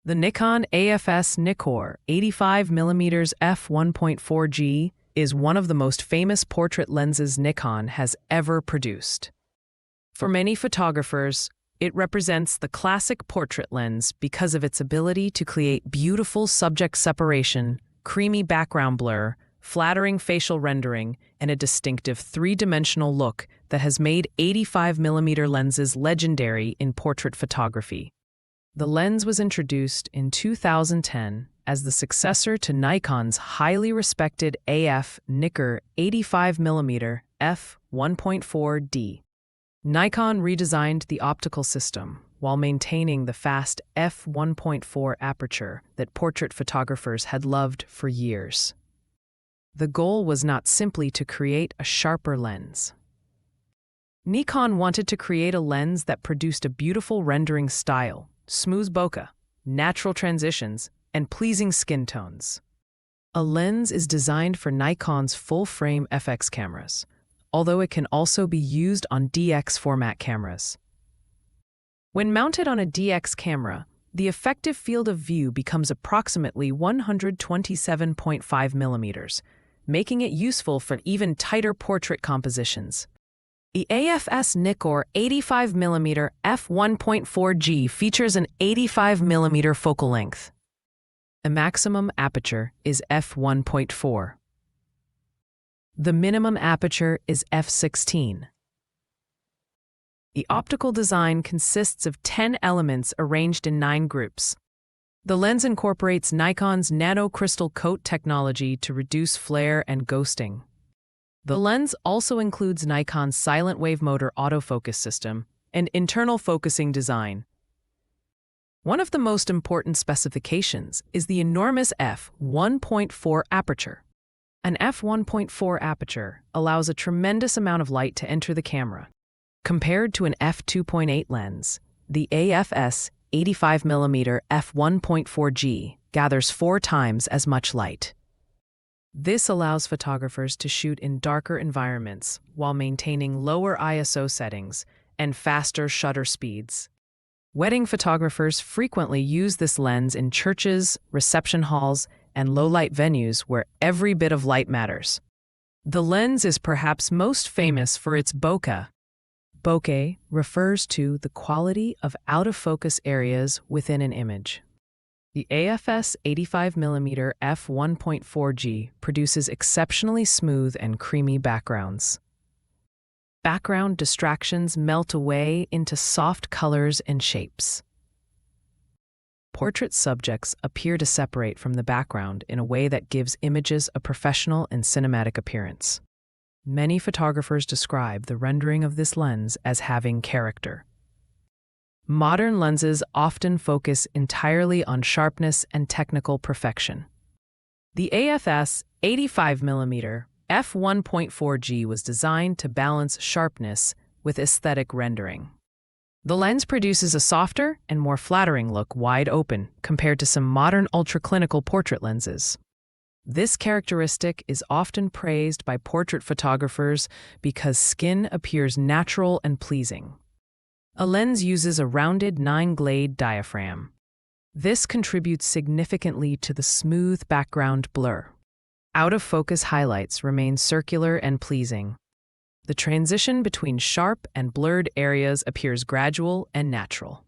The Nikon AFS Nikkor 85mm f1.4G is one of the most famous portrait lenses Nikon has ever produced. For many photographers, it represents the classic portrait lens because of its ability to create beautiful subject separation, creamy background blur, flattering facial rendering, and a distinctive three-dimensional look that has made 85mm lenses legendary in portrait photography. The lens was introduced in 2010 as the successor to Nikon's highly respected AF Nikkor 85mm f1.4G. Nikon redesigned the optical system while maintaining the fast f1.4 aperture that portrait photographers had loved for years. The goal was not simply to create a sharper lens. Nikon wanted to create a lens that produced a beautiful rendering style, smooth bokeh, natural transitions, and pleasing skin tones. A lens is designed for Nikon's full-frame FX cameras, although it can also be used on DX format cameras. When mounted on a DX camera, the effective field of view becomes approximately 127.5 millimeters, making it useful for even tighter portrait compositions. The AFS Nikkor 85mm f1.4G features an 85mm focal length. The maximum aperture is f1.4. The minimum aperture is f16. The optical design consists of 10 elements arranged in 9 groups. The lens incorporates Nikon's nano-crystal coat technology to reduce flare and ghosting. The lens also includes Nikon's silent wave motor autofocus system and internal focusing design. One of the most important specifications is the enormous f1.4 aperture. An f1.4 aperture allows a tremendous amount of light to enter the camera. Compared to an f2.8 lens, the AFS 85mm f1.4G gathers 4 times as much light. This allows photographers to shoot in darker environments while maintaining lower ISO settings and faster shutter speeds. Wedding photographers frequently use this lens in churches, reception halls, and low-light venues where every bit of light matters. The lens is perhaps most famous for its bokeh. Bokeh refers to the quality of out-of-focus areas within an image. The AFS 85mm f1.4G produces exceptionally smooth and creamy backgrounds. Background distractions melt away into soft colors and shapes. Portrait subjects appear to separate from the background in a way that gives images a professional and cinematic appearance. Many photographers describe the rendering of this lens as having character. Modern lenses often focus entirely on sharpness and technical perfection. The AFS 85mm f1.4G was designed to balance sharpness with aesthetic rendering. The lens produces a softer and more flattering look wide open compared to some modern ultra-clinical portrait lenses. This characteristic is often praised by portrait photographers because skin appears natural and pleasing. A lens uses a rounded 9-glade diaphragm. This contributes significantly to the smooth background blur. Out-of-focus highlights remain circular and pleasing. The transition between sharp and blurred areas appears gradual and natural.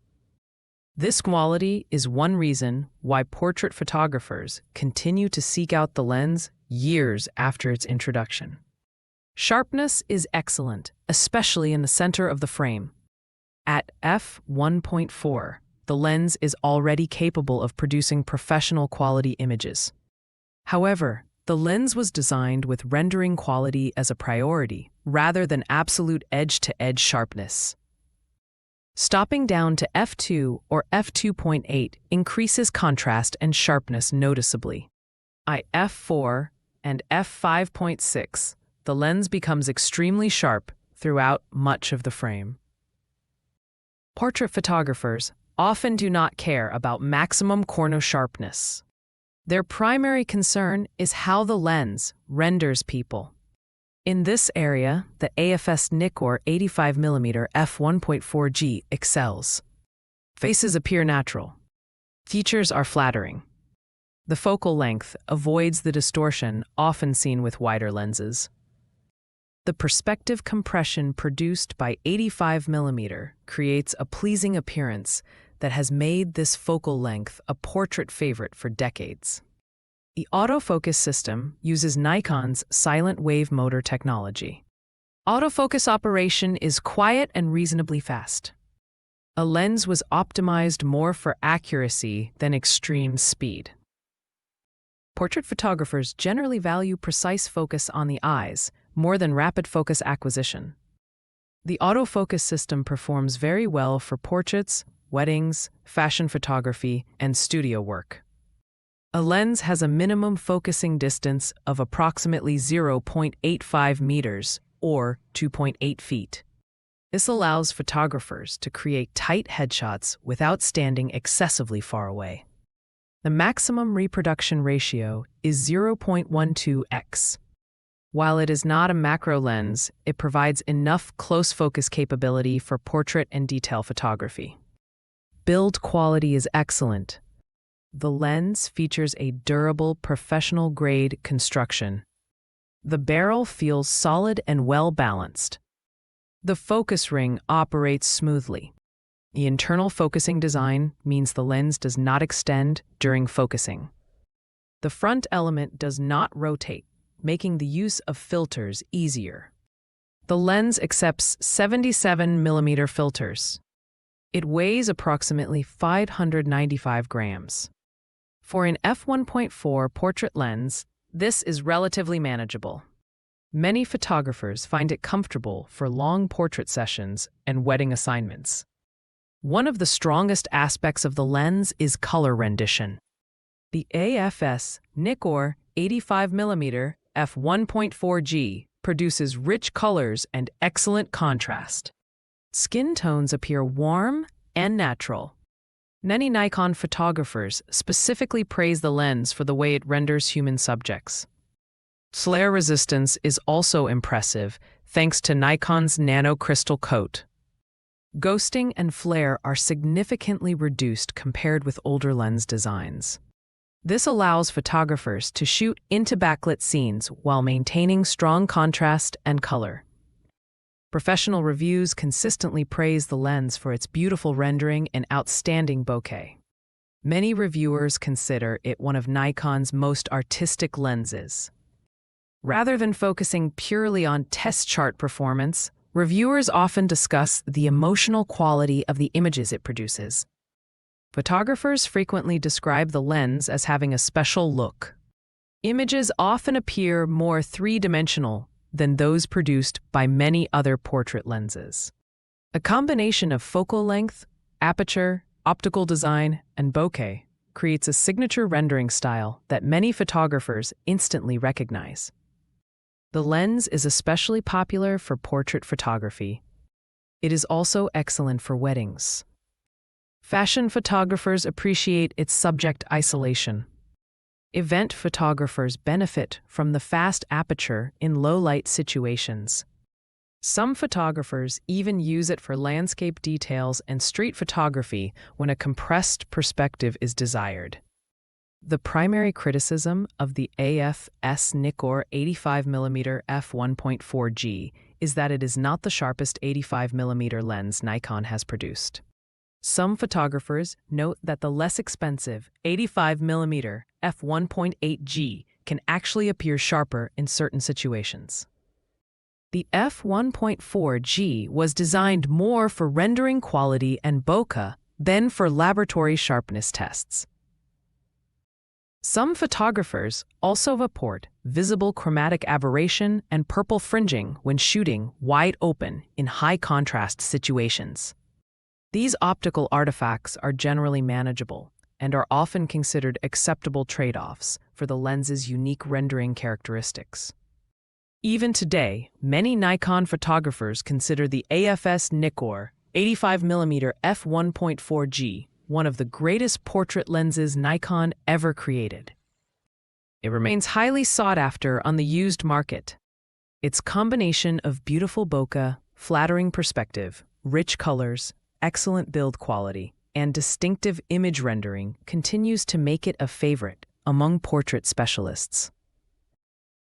This quality is one reason why portrait photographers continue to seek out the lens years after its introduction. Sharpness is excellent, especially in the center of the frame. At f1.4, the lens is already capable of producing professional quality images. However, the lens was designed with rendering quality as a priority rather than absolute edge-to-edge sharpness. Stopping down to f2 or f2.8 increases contrast and sharpness noticeably. At f4 and f5.6, the lens becomes extremely sharp throughout much of the frame. Portrait photographers often do not care about maximum corner sharpness. Their primary concern is how the lens renders people. In this area, the AFS Nikkor 85mm f1.4G excels. Faces appear natural. Features are flattering. The focal length avoids the distortion often seen with wider lenses. The perspective compression produced by 85mm creates a pleasing appearance that has made this focal length a portrait favorite for decades. The autofocus system uses Nikon's silent wave motor technology. Autofocus operation is quiet and reasonably fast. A lens was optimized more for accuracy than extreme speed. Portrait photographers generally value precise focus on the eyes more than rapid focus acquisition. The autofocus system performs very well for portraits, weddings, fashion photography, and studio work. A lens has a minimum focusing distance of approximately 0.85 meters or 2.8 feet. This allows photographers to create tight headshots without standing excessively far away. The maximum reproduction ratio is 0.12x. While it is not a macro lens, it provides enough close focus capability for portrait and detail photography. Build quality is excellent. The lens features a durable, professional-grade construction. The barrel feels solid and well-balanced. The focus ring operates smoothly. The internal focusing design means the lens does not extend during focusing. The front element does not rotate, making the use of filters easier. The lens accepts 77mm filters. It weighs approximately 595 grams. For an f1.4 portrait lens, this is relatively manageable. Many photographers find it comfortable for long portrait sessions and wedding assignments. One of the strongest aspects of the lens is color rendition. The AFS Nikon 85mm f1.4G produces rich colors and excellent contrast. Skin tones appear warm and natural. Many Nikon photographers specifically praise the lens for the way it renders human subjects. Flare resistance is also impressive thanks to Nikon's nanocrystal coat. Ghosting and flare are significantly reduced compared with older lens designs. This allows photographers to shoot into backlit scenes while maintaining strong contrast and color. Professional reviews consistently praise the lens for its beautiful rendering and outstanding bokeh. Many reviewers consider it one of Nikon's most artistic lenses. Rather than focusing purely on test chart performance, reviewers often discuss the emotional quality of the images it produces. Photographers frequently describe the lens as having a special look. Images often appear more three-dimensional than those produced by many other portrait lenses. A combination of focal length, aperture, optical design, and bokeh creates a signature rendering style that many photographers instantly recognize. The lens is especially popular for portrait photography. It is also excellent for weddings. Fashion photographers appreciate its subject isolation. Event photographers benefit from the fast aperture in low-light situations. Some photographers even use it for landscape details and street photography when a compressed perspective is desired. The primary criticism of the AFS Nikon 85mm f1.4G is that it is not the sharpest 85mm lens Nikon has produced. Some photographers note that the less expensive 85mm f1.8G can actually appear sharper in certain situations. The f1.4G was designed more for rendering quality and bokeh than for laboratory sharpness tests. Some photographers also report visible chromatic aberration and purple fringing when shooting wide open in high-contrast situations. These optical artifacts are generally manageable and are often considered acceptable trade-offs for the lens's unique rendering characteristics. Even today, many Nikon photographers consider the AFS Nikon 85mm f1.4G one of the greatest portrait lenses Nikon ever created. It remains highly sought after on the used market. Its combination of beautiful bokeh, flattering perspective, rich colors, excellent build quality, and distinctive image rendering continues to make it a favorite among portrait specialists.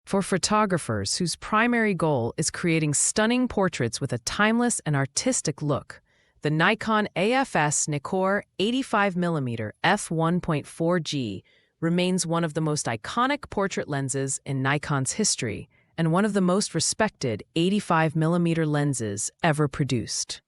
For photographers whose primary goal is creating stunning portraits with a timeless and artistic look, the Nikon AFS Nikkor 85mm f1.4G remains one of the most iconic portrait lenses in Nikon's history and one of the most respected 85mm lenses ever produced.